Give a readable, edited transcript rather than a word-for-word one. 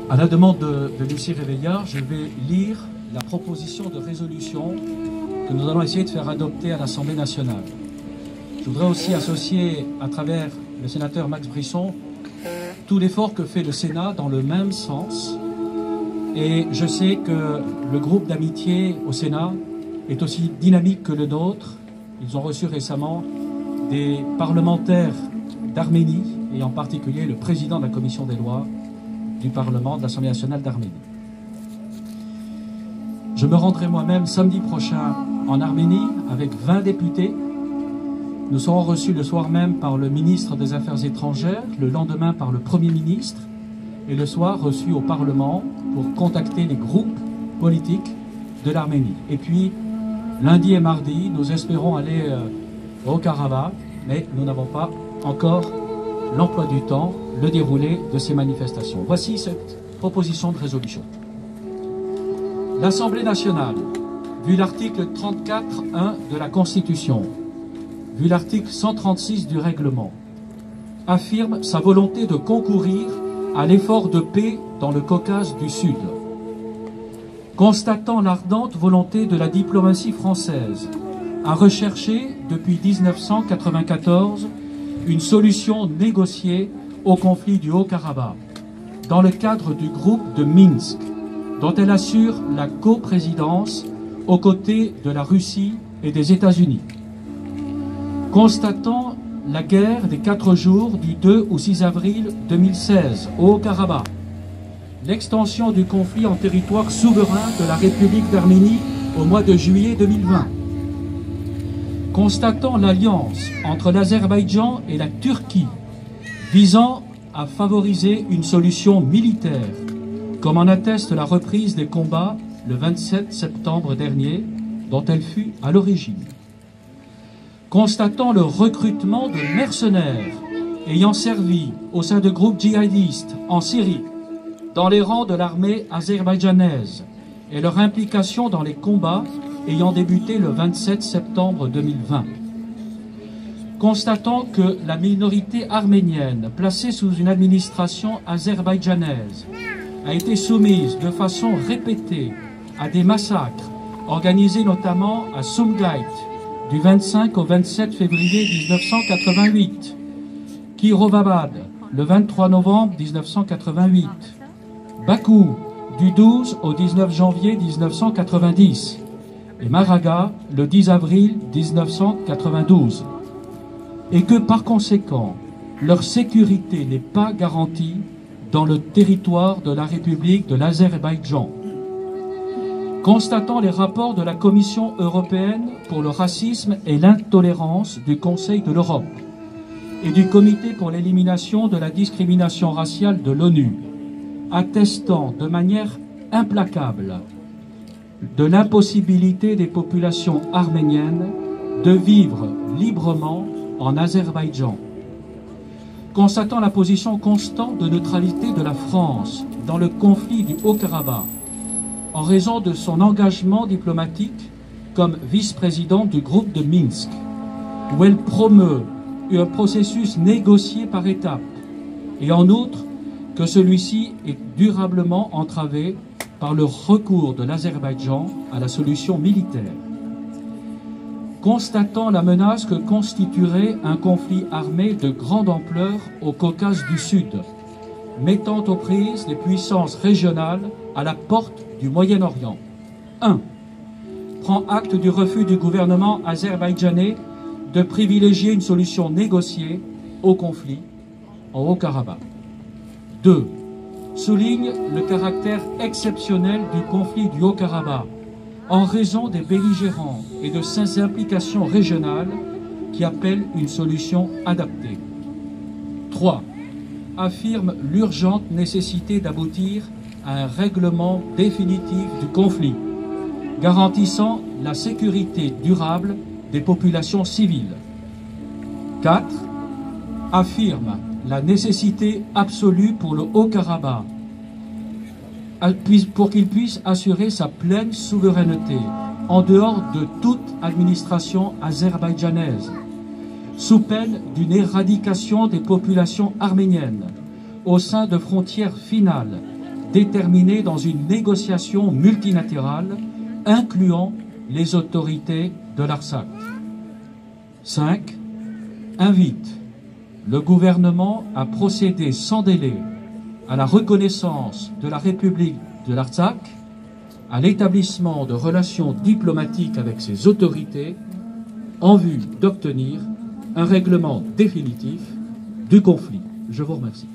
À la demande de Lucie Réveillard, je vais lire la proposition de résolution que nous allons essayer de faire adopter à l'Assemblée nationale. Je voudrais aussi associer, à travers le sénateur Max Brisson, tout l'effort que fait le Sénat dans le même sens. Et je sais que le groupe d'amitié au Sénat est aussi dynamique que le nôtre. Ils ont reçu récemment des parlementaires d'Arménie, et en particulier le président de la commission des lois du Parlement de l'Assemblée nationale d'Arménie. Je me rendrai moi-même samedi prochain en Arménie avec 20 députés. Nous serons reçus le soir même par le ministre des Affaires étrangères, le lendemain par le Premier ministre, et le soir reçus au Parlement pour contacter les groupes politiques de l'Arménie. Et puis, lundi et mardi, nous espérons aller au Haut-Karabakh, mais nous n'avons pas encore l'emploi du temps, le déroulé de ces manifestations. Voici cette proposition de résolution. L'Assemblée nationale, vu l'article 34.1 de la Constitution, vu l'article 136 du règlement, affirme sa volonté de concourir à l'effort de paix dans le Caucase du Sud. Constatant l'ardente volonté de la diplomatie française à rechercher depuis 1994 une solution négociée au conflit du Haut-Karabakh dans le cadre du groupe de Minsk, dont elle assure la coprésidence aux côtés de la Russie et des États-Unis. Constatant la guerre des 4 jours du 2 au 6 avril 2016 au Haut-Karabakh, l'extension du conflit en territoire souverain de la République d'Arménie au mois de juillet 2020, constatant l'alliance entre l'Azerbaïdjan et la Turquie visant à favoriser une solution militaire, comme en atteste la reprise des combats le 27 septembre dernier, dont elle fut à l'origine. Constatant le recrutement de mercenaires ayant servi au sein de groupes djihadistes en Syrie, dans les rangs de l'armée azerbaïdjanaise, et leur implication dans les combats ayant débuté le 27 septembre 2020. Constatant que la minorité arménienne placée sous une administration azerbaïdjanaise a été soumise de façon répétée à des massacres organisés notamment à Sumgait du 25 au 27 février 1988, Kirovabad le 23 novembre 1988, Bakou du 12 au 19 janvier 1990 et Maraga le 10 avril 1992, et que par conséquent leur sécurité n'est pas garantie dans le territoire de la République de l'Azerbaïdjan. Constatant les rapports de la Commission européenne pour le racisme et l'intolérance du Conseil de l'Europe et du Comité pour l'élimination de la discrimination raciale de l'ONU, attestant de manière implacable de l'impossibilité des populations arméniennes de vivre librement en Azerbaïdjan. Constatant la position constante de neutralité de la France dans le conflit du Haut-Karabakh, en raison de son engagement diplomatique comme vice-présidente du groupe de Minsk, où elle promeut un processus négocié par étapes, et en outre que celui-ci est durablement entravé par le recours de l'Azerbaïdjan à la solution militaire. Constatant la menace que constituerait un conflit armé de grande ampleur au Caucase du Sud, mettant aux prises les puissances régionales à la porte du Moyen-Orient. 1. Prend acte du refus du gouvernement azerbaïdjanais de privilégier une solution négociée au conflit en Haut-Karabakh. 2. Souligne le caractère exceptionnel du conflit du Haut-Karabakh en raison des belligérants et de ses implications régionales qui appellent une solution adaptée. 3. Affirme l'urgente nécessité d'aboutir à un règlement définitif du conflit, garantissant la sécurité durable des populations civiles. 4. Affirme la nécessité absolue pour le Haut-Karabakh pour qu'il puisse assurer sa pleine souveraineté en dehors de toute administration azerbaïdjanaise, sous peine d'une éradication des populations arméniennes au sein de frontières finales déterminer dans une négociation multilatérale incluant les autorités de l'Artsakh. 5. Invite le gouvernement à procéder sans délai à la reconnaissance de la République de l'Artsakh, à l'établissement de relations diplomatiques avec ses autorités en vue d'obtenir un règlement définitif du conflit. Je vous remercie.